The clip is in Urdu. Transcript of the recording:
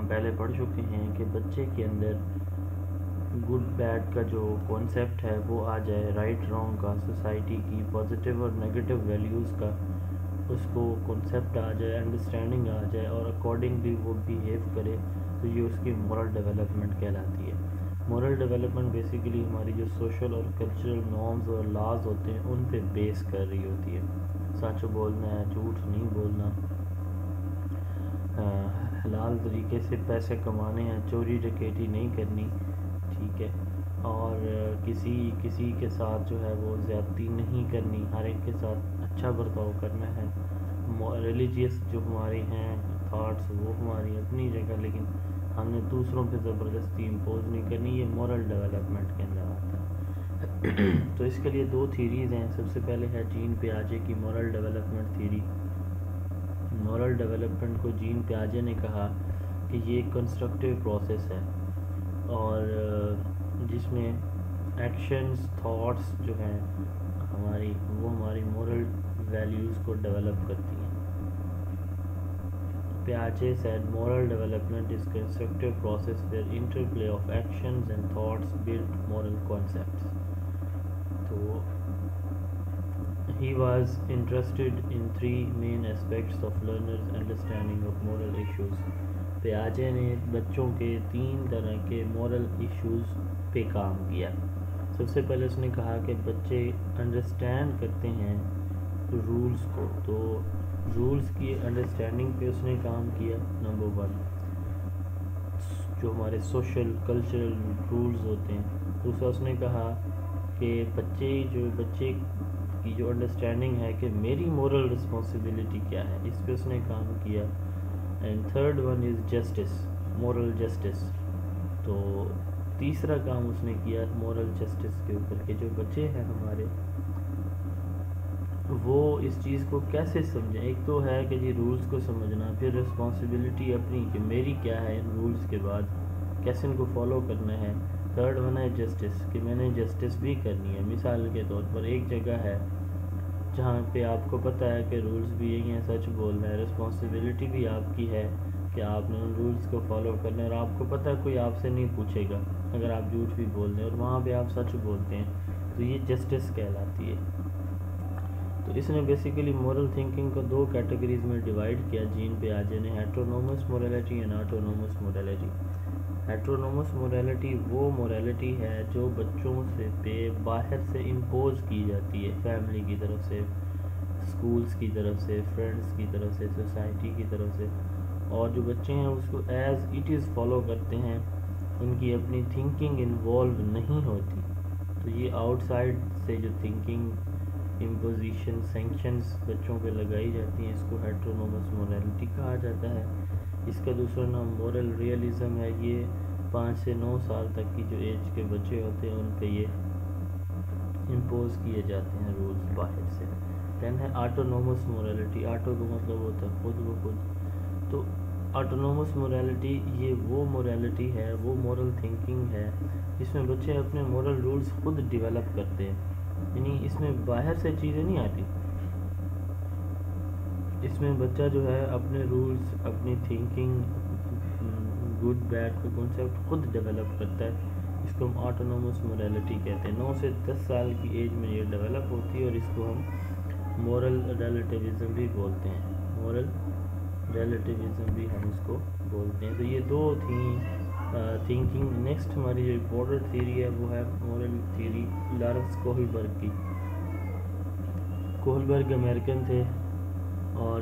پہلے پڑھ چکے ہیں کہ بچے کے اندر گڈ بیڈ کا جو کانسیپٹ ہے وہ آ جائے، رائٹ رانگ کا، سوسائٹی کی پازیٹیو اور نیگیٹو ویلیوز کا اس کو کنسیپٹ آ جائے، انڈرسٹینڈنگ آ جائے اور اکارڈنگلی وہ بیہیو کرے، تو یہ اس کی مورل ڈیولپمنٹ کہلاتی ہے۔ مورل ڈیولپمنٹ بیسیکلی ہماری جو سوشل اور کلچرل نارمز اور لاز ہوتے ہیں ان پہ بیس کر رہی ہوتی ہے۔ سچ بولنا ہے، جھوٹ نہیں بولنا، حلال طریقے سے پیسے کمانے ہیں، چوری ڈکیتی نہیں کرنی، ٹھیک ہے، اور کسی کے ساتھ جو ہے وہ زیادتی نہیں کرنی، ہر ایک کے ساتھ اچھا برتاؤ کرنا ہے۔ ریلیجیس جو ہمارے ہیں تھاٹس وہ ہماری اپنی جگہ، لیکن ہم نے دوسروں پہ زبردستی امپوز نہیں کرنی، یہ مورل ڈیولپمنٹ کے اندر آتا ہے۔ تو اس کے لیے دو تھیریز ہیں۔ سب سے پہلے ہے جین پیاجے کی moral development theory. Moral development کو جین پیاجے نے کہا کہ یہ ایک کنسٹرکٹیو پروسیس ہے، اور جس میں ایکشنز، تھاٹس جو ہیں وہ ہماری مورل ویلیوز کو ڈیولپ کرتی ہیں۔ پیاجے said moral development is constructive process where interplay of actions and thoughts build moral concepts. تو he was interested in three main aspects of learners' understanding of moral issues. پیاجے نے بچوں کے 3 طرح کے مورل ایشوز پہ کام کیا۔ سب سے پہلے اس نے کہا کہ بچے انڈرسٹینڈ کرتے ہیں رولز کو، تو رولز کی انڈرسٹینڈنگ پہ اس نے کام کیا، نمبر 1، جو ہمارے سوشل کلچرل رولز ہوتے ہیں۔ دوسرا اس نے کہا کہ بچے کی جو انڈرسٹینڈنگ ہے کہ میری مورل رسپانسبلٹی کیا ہے، اس پہ اس نے کام کیا۔ And third one is justice, moral justice. تو تیسرا کام اس نے کیا مورل جسٹس کے اوپر کہ جو بچے ہیں ہمارے وہ اس چیز کو کیسے سمجھیں۔ ایک تو ہے کہ جی رولز کو سمجھنا، پھر رسپانسبلٹی اپنی کہ میری کیا ہے ان رولز کے بعد، کیسے ان کو فالو کرنا ہے۔ تھرڈ ون ہے جسٹس، کہ میں نے جسٹس بھی کرنی ہے۔ مثال کے طور پر ایک جگہ ہے جہاں پہ آپ کو پتہ ہے کہ رولز بھی یہی ہیں، سچ بولنا ہے، رسپانسبلٹی بھی آپ کی ہے کہ آپ نے ان رولز کو فالو کرنا ہے، اور آپ کو پتہ ہے کوئی آپ سے نہیں پوچھے گا اگر آپ جھوٹ بھی بول دیں، اور وہاں پہ آپ سچ بولتے ہیں، تو یہ جسٹس کہلاتی ہے۔ تو اس نے بیسیکلی مورل تھنکنگ کو 2 کیٹیگریز میں ڈیوائڈ کیا جین پیاجے نے، heteronomous morality and autonomous morality. Heteronomous morality وہ مورالٹی ہے جو بچوں سے پہ باہر سے امپوز کی جاتی ہے، فیملی کی طرف سے، اسکولز کی طرف سے، فرینڈز کی طرف سے، سوسائٹی کی طرف سے، اور جو بچے ہیں اس کو ایز اٹ از فالو کرتے ہیں، ان کی اپنی تھنکنگ انوالو نہیں ہوتی۔ تو یہ آؤٹ سائڈ سے جو تھنکنگ، امپوزیشن، سینکشنز بچوں پہ لگائی جاتی ہیں، اس کو ہیٹرونومس مورالٹی کہا جاتا ہے۔ اس کا دوسرا نام مورل ریئلزم ہے۔ یہ 5 سے 9 سال تک کی جو ایج کے بچے ہوتے ہیں ان پہ یہ امپوز کیے جاتے ہیں رولز باہر سے۔ دین ہے آٹونومس مورالٹی۔ آٹو کا مطلب ہوتا ہے خود بخود۔ تو آٹونومس مورالٹی یہ وہ مورالٹی ہے، وہ مورل تھنکنگ ہے جس میں بچے اپنے مورل رولز خود ڈیولپ کرتے ہیں، یعنی اس میں باہر سے چیزیں نہیں آتی، اس میں بچہ جو ہے اپنے رولز، اپنی تھنکنگ، گڈ بیڈ کا کنسیپٹ خود ڈیولپ کرتا ہے۔ اس کو ہم آٹونومس مورالٹی کہتے ہیں۔ 9 سے 10 سال کی ایج میں یہ ڈیولپ ہوتی ہے، اور اس کو ہم مورل ریلیٹیوزم بھی بولتے ہیں، مورل ریلیٹیوزم بھی ہم اس کو بولتے ہیں۔ تو یہ 2 تھیں تھنکنگ۔ نیکسٹ ہماری جو امپورٹنٹ تھیوری ہے وہ ہے مورل تھیوری لارنس کوہلبرگ کی۔ کوہلبرگ امریکن تھے، اور